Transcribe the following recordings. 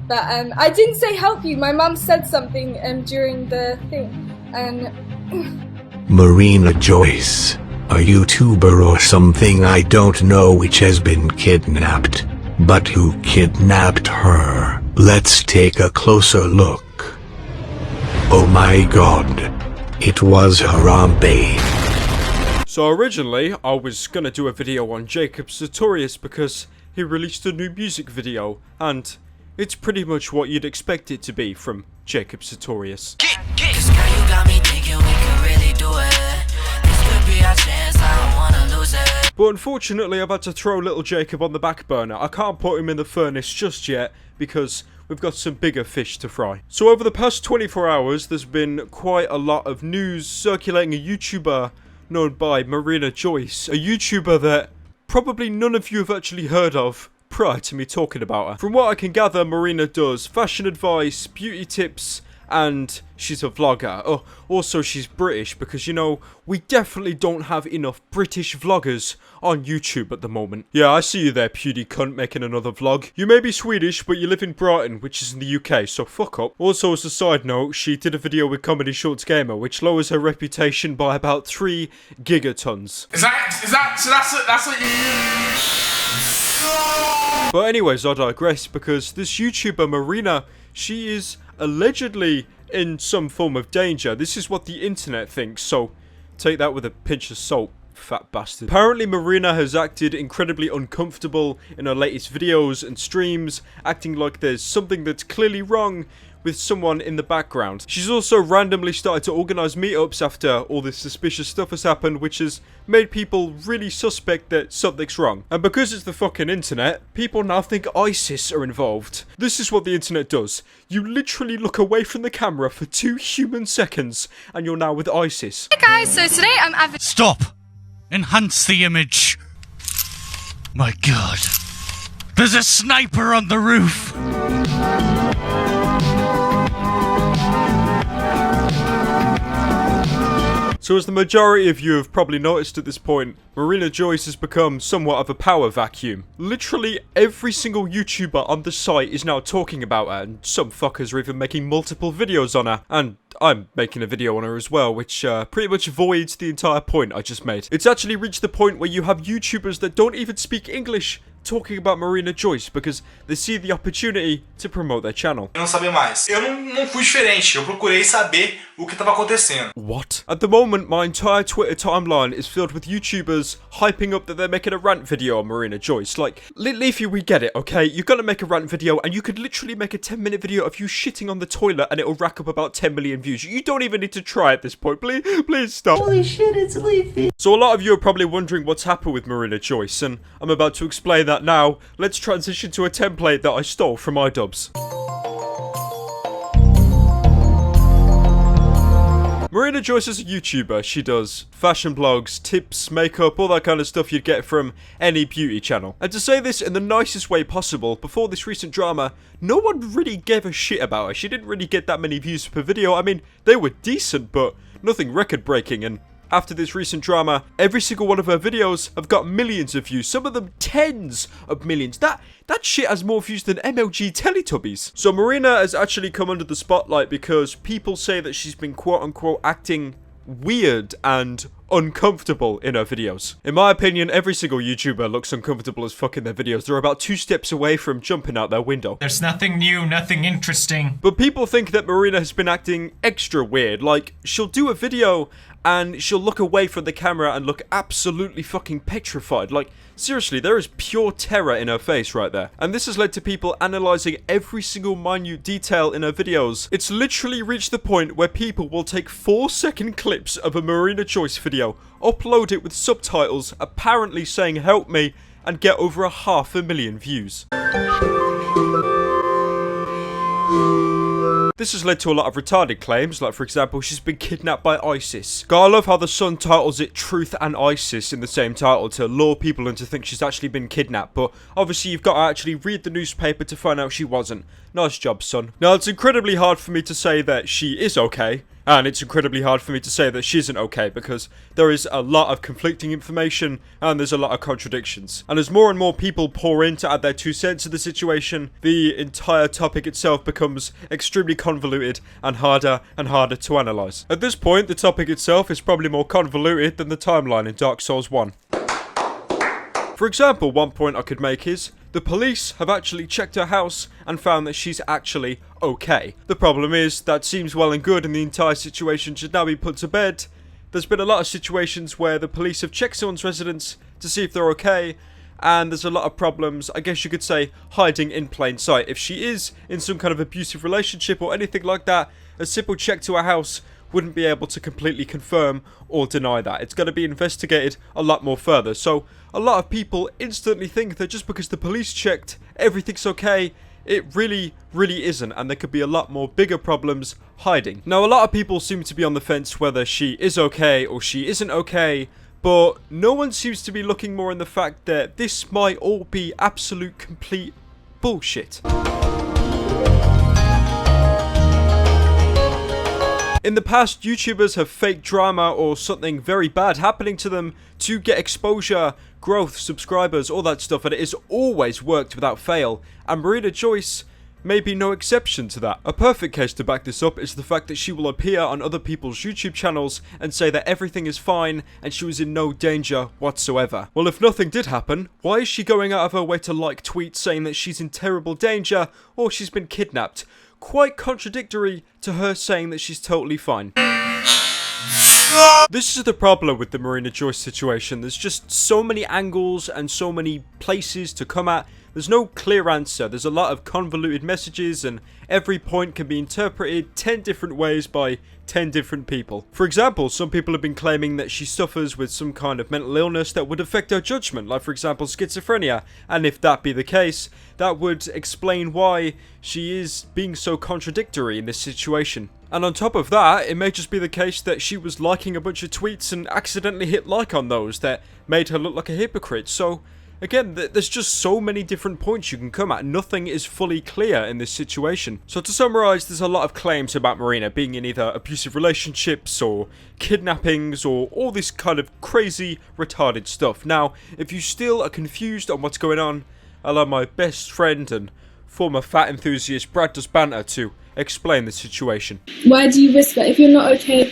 But I didn't say help you. My mom said something during the thing, and Marina Joyce, a YouTuber or something I don't know which has been kidnapped. But who kidnapped her? Let's take a closer look. Oh my god, it was Harambe. So originally, I was gonna do a video on Jacob Sartorius because he released a new music video, and it's pretty much what you'd expect it to be from Jacob Sartorius. But unfortunately, I've had to throw little Jacob on the back burner. I can't put him in the furnace just yet because we've got some bigger fish to fry. So over the past 24 hours, there's been quite a lot of news circulating a YouTuber known by Marina Joyce, a YouTuber that probably none of you have actually heard of prior to me talking about her. From what I can gather, Marina does fashion advice, beauty tips, and she's a vlogger. Oh, also she's British because, you know, we definitely don't have enough British vloggers on YouTube at the moment. Yeah, I see you there, pewdie cunt, making another vlog. You may be Swedish, but you live in Brighton, which is in the UK, so fuck up. Also, as a side note, she did a video with Comedy Shorts Gamer, which lowers her reputation by about 3 gigatons. That's what you... But anyways, I digress, because this YouTuber, Marina, she is allegedly in some form of danger. This is what the internet thinks, so take that with a pinch of salt, fat bastard. Apparently, Marina has acted incredibly uncomfortable in her latest videos and streams, acting like there's something that's clearly wrong with someone in the background. She's also randomly started to organise meetups after all this suspicious stuff has happened, which has made people really suspect that something's wrong. And because it's the fucking internet, people now think ISIS are involved. This is what the internet does. You literally look away from the camera for 2 human seconds and you're now with ISIS. Hey guys, so today I'm Stop! Enhance the image. My god. There's a sniper on the roof! So as the majority of you have probably noticed at this point, Marina Joyce has become somewhat of a power vacuum. Literally every single YouTuber on the site is now talking about her, and some fuckers are even making multiple videos on her. And I'm making a video on her as well, which pretty much voids the entire point I just made. It's actually reached the point where you have YouTubers that don't even speak English talking about Marina Joyce because they see the opportunity to promote their channel. Eu não sabia mais. Eu não fui diferente. Eu procurei saber o que estava acontecendo. What? At the moment, my entire Twitter timeline is filled with YouTubers hyping up that they're making a rant video on Marina Joyce. Like, Leafy, we get it, okay? You're gonna make a rant video and you could literally make a 10-minute video of you shitting on the toilet and it'll rack up about 10 million views. You don't even need to try at this point. Please stop. Holy shit, it's Leafy. So a lot of you are probably wondering what's happened with Marina Joyce, and I'm about to explain that now. Let's transition to a template that I stole from iDubbbz. Marina Joyce is a YouTuber. She does fashion blogs, tips, makeup, all that kind of stuff you'd get from any beauty channel. And to say this in the nicest way possible, before this recent drama, no one really gave a shit about her. She didn't really get that many views per video. I mean, they were decent, but nothing record-breaking. And after this recent drama, every single one of her videos have got millions of views, some of them tens of millions. That shit has more views than MLG Teletubbies. So Marina has actually come under the spotlight because people say that she's been quote-unquote acting weird and uncomfortable in her videos. In my opinion, every single YouTuber looks uncomfortable as fuck in their videos. They're about 2 steps away from jumping out their window. There's nothing new, nothing interesting. But people think that Marina has been acting extra weird. Like, she'll do a video and she'll look away from the camera and look absolutely fucking petrified. Like, seriously, there is pure terror in her face right there. And this has led to people analysing every single minute detail in her videos. It's literally reached the point where people will take 4-second clips of a Marina Joyce video, upload it with subtitles, apparently saying help me, and get over 500,000 views. This has led to a lot of retarded claims, like for example, she's been kidnapped by ISIS. God, I love how the Sun titles it Truth and ISIS in the same title to lure people into think she's actually been kidnapped, but obviously you've got to actually read the newspaper to find out she wasn't. Nice job, Sun. Now, it's incredibly hard for me to say that she is okay, And it's incredibly hard for me to say that she isn't okay because there is a lot of conflicting information and there's a lot of contradictions. And as more and more people pour in to add their 2 cents to the situation, the entire topic itself becomes extremely convoluted and harder to analyze. At this point, the topic itself is probably more convoluted than the timeline in Dark Souls 1. For example, one point I could make is, the police have actually checked her house and found that she's actually okay. The problem is, that seems well and good and the entire situation should now be put to bed. There's been a lot of situations where the police have checked someone's residence to see if they're okay, and there's a lot of problems, I guess you could say, hiding in plain sight. If she is in some kind of abusive relationship or anything like that, a simple check to her house wouldn't be able to completely confirm or deny that. It's going to be investigated a lot more further. So a lot of people instantly think that just because the police checked everything's okay, it really isn't, and there could be a lot more bigger problems hiding. Now, a lot of people seem to be on the fence whether she is okay or she isn't okay, but no one seems to be looking more in the fact that this might all be absolute complete bullshit. In the past, YouTubers have faked drama or something very bad happening to them to get exposure, growth, subscribers, all that stuff, and it has always worked without fail, and Marina Joyce may be no exception to that. A perfect case to back this up is the fact that she will appear on other people's YouTube channels and say that everything is fine and she was in no danger whatsoever. Well, if nothing did happen, why is she going out of her way to like tweets saying that she's in terrible danger or she's been kidnapped? Quite contradictory to her saying that she's totally fine. This is the problem with the Marina Joyce situation. There's just so many angles and so many places to come at. There's no clear answer. There's a lot of convoluted messages and every point can be interpreted 10 different ways by 10 different people. For example, some people have been claiming that she suffers with some kind of mental illness that would affect her judgment, like for example schizophrenia, and if that be the case, that would explain why she is being so contradictory in this situation. And on top of that, it may just be the case that she was liking a bunch of tweets and accidentally hit like on those that made her look like a hypocrite. So again, there's just so many different points you can come at. Nothing is fully clear in this situation. So to summarise, there's a lot of claims about Marina being in either abusive relationships or kidnappings or all this kind of crazy, retarded stuff. Now, if you still are confused on what's going on, I'll allow my best friend and former fat enthusiast Brad Does Banter to explain the situation. Why do you whisper? If you're not okay,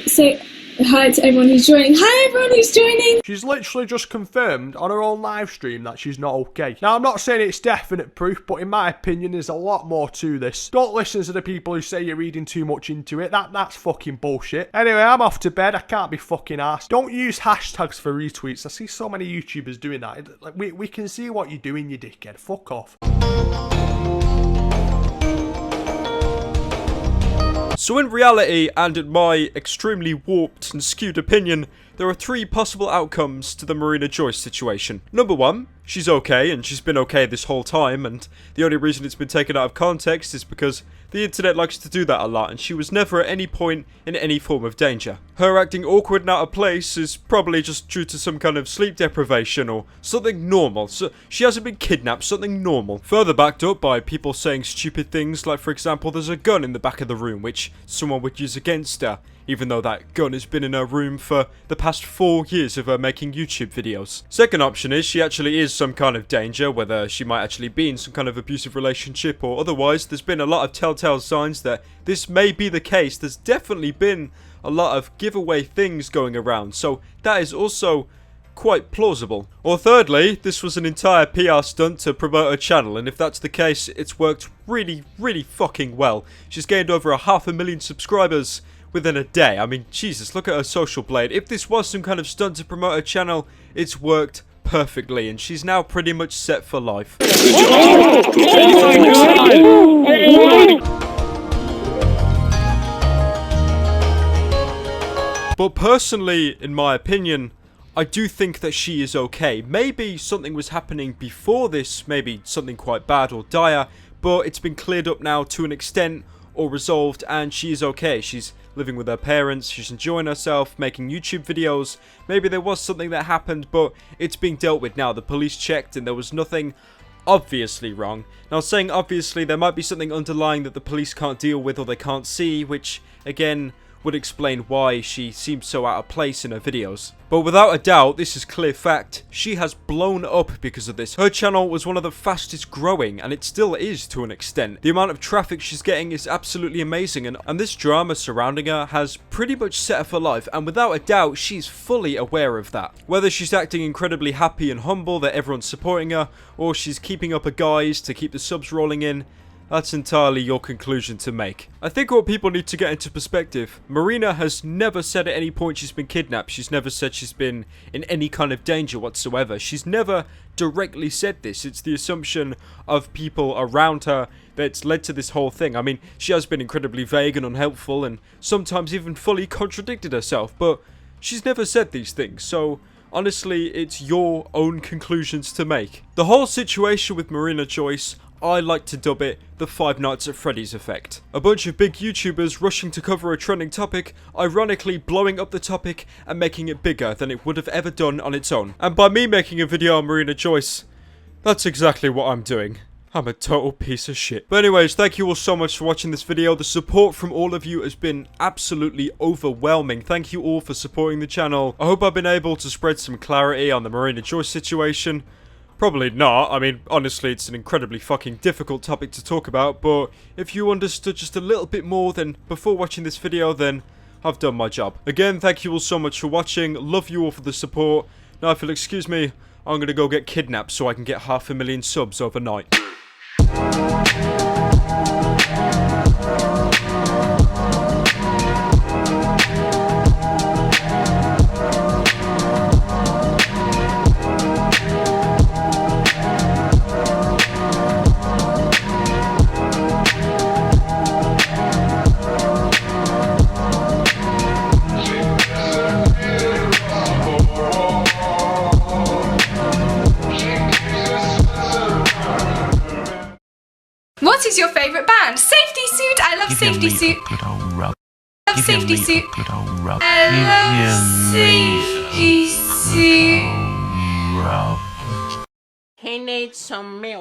say hi to everyone who's joining. Hi everyone who's joining! She's literally just confirmed on her own live stream that she's not okay. Now, I'm not saying it's definite proof, but in my opinion, there's a lot more to this. Don't listen to the people who say you're reading too much into it. That's fucking bullshit. Anyway, I'm off to bed. I can't be fucking arsed. Don't use hashtags for retweets. I see so many YouTubers doing that. Like, we can see what you're doing, you dickhead. Fuck off. So in reality, and in my extremely warped and skewed opinion, there are 3 possible outcomes to the Marina Joyce situation. Number 1, she's okay, and she's been okay this whole time, and the only reason it's been taken out of context is because the internet likes to do that a lot, and she was never at any point in any form of danger. Her acting awkward and out of place is probably just due to some kind of sleep deprivation or something normal. So she hasn't been kidnapped, something normal. Further backed up by people saying stupid things like, for example, there's a gun in the back of the room which someone would use against her, even though that gun has been in her room for the past 4 years of her making YouTube videos. Second option is she actually is some kind of danger, whether she might actually be in some kind of abusive relationship or otherwise. There's been a lot of telltale signs that this may be the case. There's definitely been a lot of giveaway things going around, so that is also quite plausible. Or thirdly, this was an entire PR stunt to promote her channel, and if that's the case, it's worked really fucking well. She's gained over 500,000 subscribers within a day. I mean, Jesus, look at her social blade. If this was some kind of stunt to promote her channel, it's worked perfectly, and she's now pretty much set for life. But personally, in my opinion, I do think that she is okay. Maybe something was happening before this, maybe something quite bad or dire, but it's been cleared up now to an extent or resolved, and she is okay. She's living with her parents, she's enjoying herself, making YouTube videos. Maybe there was something that happened, but it's being dealt with now. The police checked and there was nothing obviously wrong. Now, saying obviously, there might be something underlying that the police can't deal with or they can't see, which, again, would explain why she seems so out of place in her videos. But without a doubt, this is clear fact, she has blown up because of this. Her channel was one of the fastest growing, and it still is to an extent. The amount of traffic she's getting is absolutely amazing, and this drama surrounding her has pretty much set her for life, and without a doubt, she's fully aware of that. Whether she's acting incredibly happy and humble that everyone's supporting her, or she's keeping up a guise to keep the subs rolling in, that's entirely your conclusion to make. I think what people need to get into perspective, Marina has never said at any point she's been kidnapped. She's never said she's been in any kind of danger whatsoever. She's never directly said this. It's the assumption of people around her that's led to this whole thing. I mean, she has been incredibly vague and unhelpful and sometimes even fully contradicted herself, but she's never said these things, so honestly, it's your own conclusions to make. The whole situation with Marina Joyce, I like to dub it the Five Nights at Freddy's effect. A bunch of big YouTubers rushing to cover a trending topic, ironically blowing up the topic and making it bigger than it would have ever done on its own. And by me making a video on Marina Joyce, that's exactly what I'm doing. I'm a total piece of shit. But anyways, thank you all so much for watching this video. The support from all of you has been absolutely overwhelming. Thank you all for supporting the channel. I hope I've been able to spread some clarity on the Marina Joyce situation. Probably not. I mean, honestly, it's an incredibly fucking difficult topic to talk about, but if you understood just a little bit more than before watching this video, then I've done my job. Again, thank you all so much for watching. Love you all for the support. Now, if you'll excuse me, I'm gonna go get kidnapped so I can get 500,000 subs overnight. What is your favourite band? Safety Suit! I love Safety Suit! I love Safety Suit! I love Safety Suit! He needs some milk.